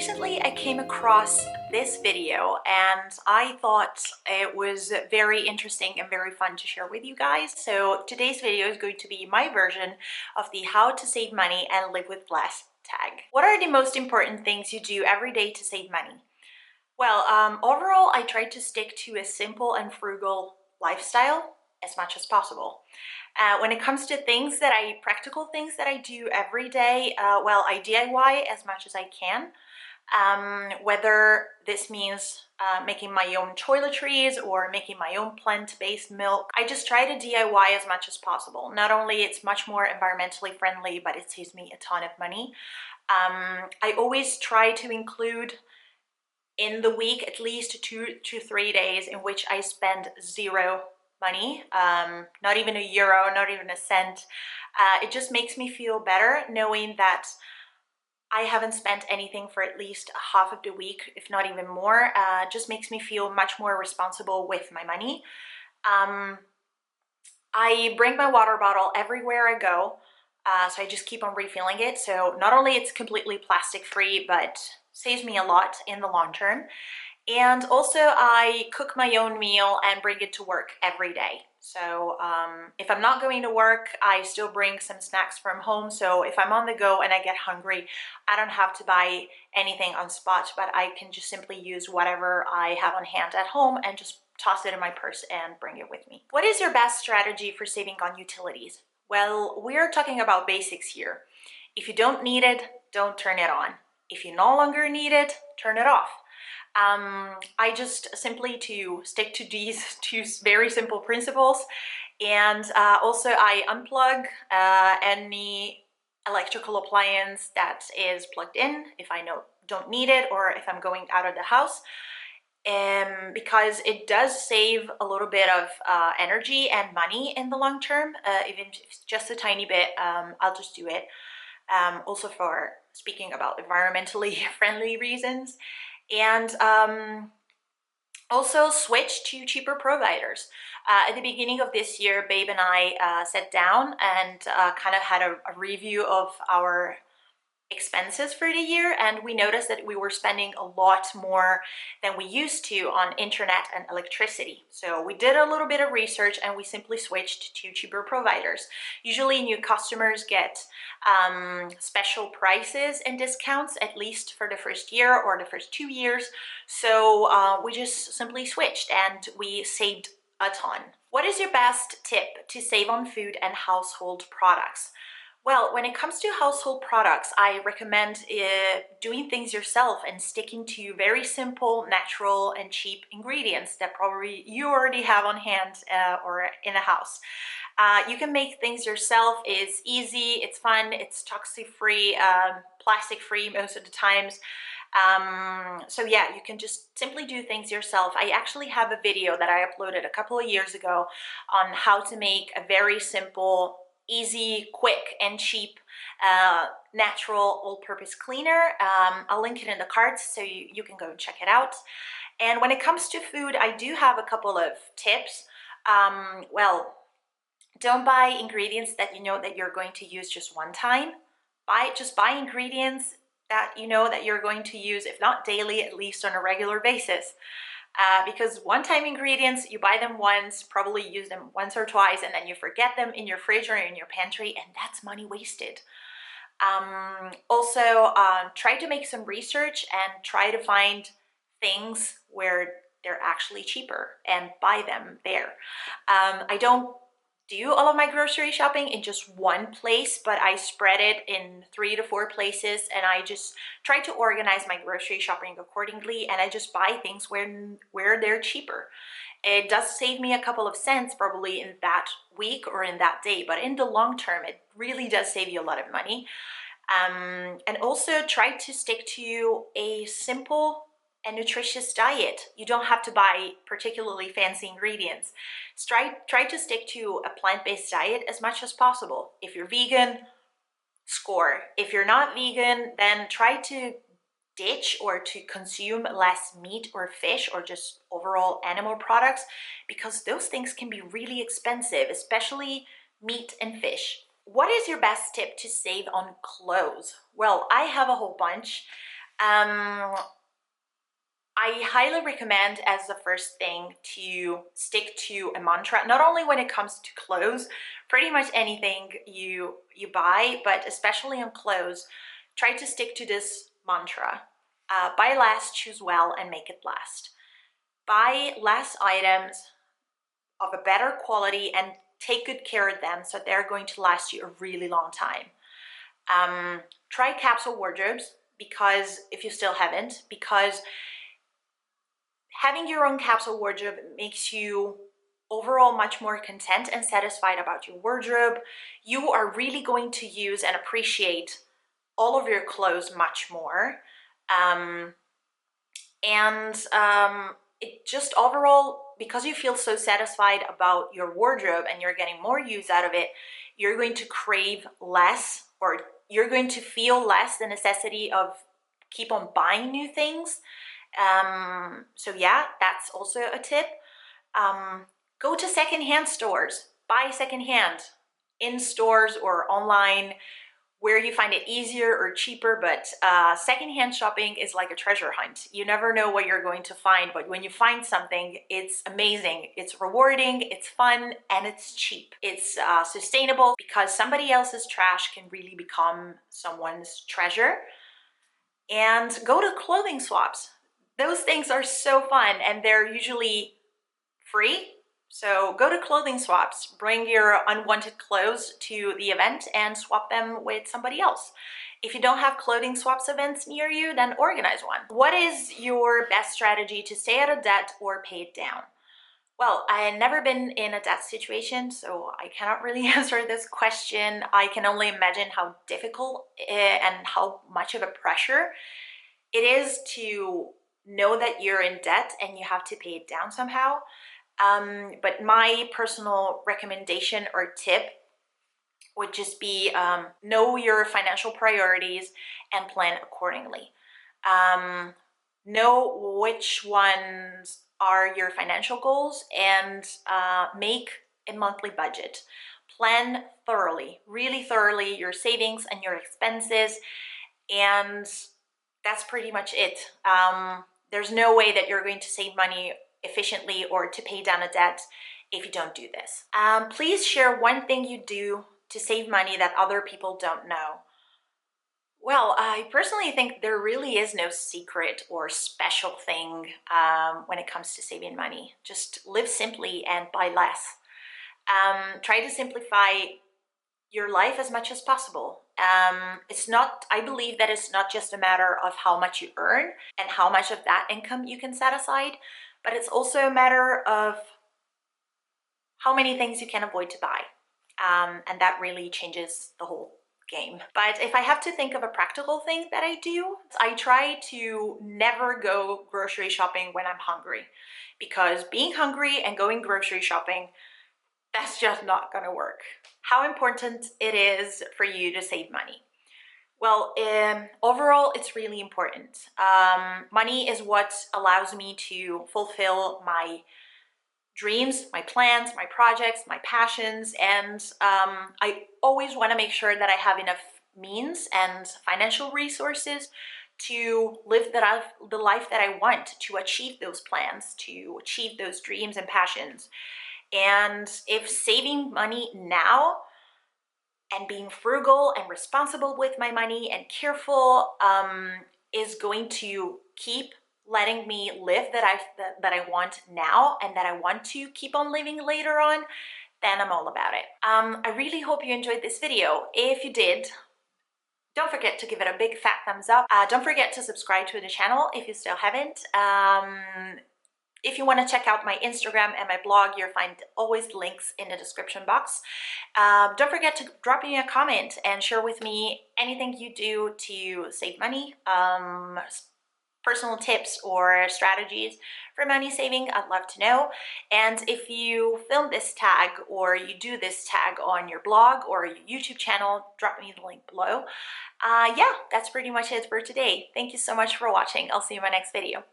recently I came across this video and I thought it was very interesting and very fun to share with you guys. So today's video is going to be my version of the how to save money and live with less tag. What are the most important things you do every day to save money? Well, overall, I try to stick to a simple and frugal lifestyle as much as possible. When it comes to practical things that I do every day, well, I DIY as much as I can. Whether this means making my own toiletries or making my own plant-based milk, I just try to DIY as much as possible. Not only it's much more environmentally friendly, but it saves me a ton of money. I always try to include in the week at least 2 to 3 days in which I spend zero money, not even a euro, not even a cent. It just makes me feel better knowing that I haven't spent anything for at least half of the week, if not even more. Just makes me feel much more responsible with my money. I bring my water bottle everywhere I go, so I just keep on refilling it. So not only it's completely plastic free, but saves me a lot in the long term. And also I cook my own meal and bring it to work every day. So if I'm not going to work, I still bring some snacks from home. So if I'm on the go and I get hungry, I don't have to buy anything on spot, but I can just simply use whatever I have on hand at home and just toss it in my purse and bring it with me. What is your best strategy for saving on utilities? Well, we're talking about basics here. If you don't need it, don't turn it on. If you no longer need it, turn it off. I just simply to stick to these two very simple principles, and also I unplug any electrical appliance that is plugged in if I don't need it or if I'm going out of the house, because it does save a little bit of energy and money in the long term. Even if it's just a tiny bit, I'll just do it. Also for speaking about environmentally friendly reasons. And also switch to cheaper providers. At the beginning of this year, Babe and I sat down and kind of had a review of our expenses for the year, and we noticed that we were spending a lot more than we used to on internet and electricity. So we did a little bit of research and we simply switched to cheaper providers. Usually new customers get special prices and discounts, at least for the first year or the first 2 years. So we just simply switched and we saved a ton. What is your best tip to save on food and household products? Well, when it comes to household products, I recommend doing things yourself and sticking to very simple, natural, and cheap ingredients that probably you already have on hand or in the house. You can make things yourself. It's easy, it's fun, it's toxic-free, plastic-free most of the times. So yeah, you can just simply do things yourself. I actually have a video that I uploaded a couple of years ago on how to make a very simple, easy, quick, and cheap natural all-purpose cleaner. I'll link it in the cards so you can go and check it out. And when it comes to food, I do have a couple of tips. Well, don't buy ingredients that you know that you're going to use just one time. Just buy ingredients that you know that you're going to use, if not daily, at least on a regular basis. Because one-time ingredients, you buy them once, probably use them once or twice, and then you forget them in your fridge or in your pantry, and that's money wasted. Also, try to make some research and try to find things where they're actually cheaper and buy them there. I don't do all of my grocery shopping in just one place, but I spread it in 3 to 4 places, and I just try to organize my grocery shopping accordingly, and I just buy things where they're cheaper. It does save me a couple of cents probably in that week or in that day, but in the long term, it really does save you a lot of money. And also try to stick to a simple and nutritious diet. You don't have to buy particularly fancy ingredients. Try to stick to a plant-based diet as much as possible. If you're vegan, score. If you're not vegan, then try to ditch or to consume less meat or fish or just overall animal products, because those things can be really expensive, especially meat and fish. What is your best tip to save on clothes? Well, I have a whole bunch. I highly recommend as the first thing to stick to a mantra, not only when it comes to clothes, pretty much anything you buy, but especially on clothes, try to stick to this mantra. Buy less, choose well, and make it last. Buy less items of a better quality and take good care of them so they're going to last you a really long time. Try capsule wardrobes, because if you still haven't, because having your own capsule wardrobe makes you overall much more content and satisfied about your wardrobe. You are really going to use and appreciate all of your clothes much more. It just overall, because you feel so satisfied about your wardrobe and you're getting more use out of it, you're going to crave less, or you're going to feel less the necessity of keep on buying new things. So yeah, that's also a tip. Go to secondhand stores, buy secondhand in stores or online, where you find it easier or cheaper, but secondhand shopping is like a treasure hunt. You never know what you're going to find, but when you find something, it's amazing, it's rewarding, it's fun, and it's cheap. It's sustainable, because somebody else's trash can really become someone's treasure. And go to clothing swaps. Those things are so fun, and they're usually free. So go to clothing swaps, bring your unwanted clothes to the event and swap them with somebody else. If you don't have clothing swaps events near you, then organize one. What is your best strategy to stay out of debt or pay it down? Well, I've never been in a debt situation, so I cannot really answer this question. I can only imagine how difficult and how much of a pressure it is to know that you're in debt and you have to pay it down somehow. But my personal recommendation or tip would just be know your financial priorities and plan accordingly. Know which ones are your financial goals, and make a monthly budget. Plan thoroughly, really thoroughly, your savings and your expenses, and that's pretty much it. There's no way that you're going to save money efficiently or to pay down a debt if you don't do this. Please share one thing you do to save money that other people don't know. Well, I personally think there really is no secret or special thing when it comes to saving money. Just live simply and buy less. Try to simplify your life as much as possible. I believe that it's not just a matter of how much you earn and how much of that income you can set aside, but it's also a matter of how many things you can avoid to buy. And that really changes the whole game. But if I have to think of a practical thing that I do, I try to never go grocery shopping when I'm hungry, because being hungry and going grocery shopping, that's just not gonna work. How important it is for you to save money? Well, overall, it's really important. Money is what allows me to fulfill my dreams, my plans, my projects, my passions, and I always want to make sure that I have enough means and financial resources to live the life that I want, to achieve those plans, to achieve those dreams and passions. And if saving money now and being frugal and responsible with my money and careful is going to keep letting me live that I want now and that I want to keep on living later on, then I'm all about it. I really hope you enjoyed this video. If you did, don't forget to give it a big fat thumbs up. Don't forget to subscribe to the channel if you still haven't. If you want to check out my Instagram and my blog, you'll find always links in the description box. Don't forget to drop me a comment and share with me anything you do to save money, personal tips or strategies for money saving. I'd love to know. And if you film this tag or you do this tag on your blog or your YouTube channel, drop me the link below. Yeah, that's pretty much it for today. Thank you so much for watching. I'll see you in my next video.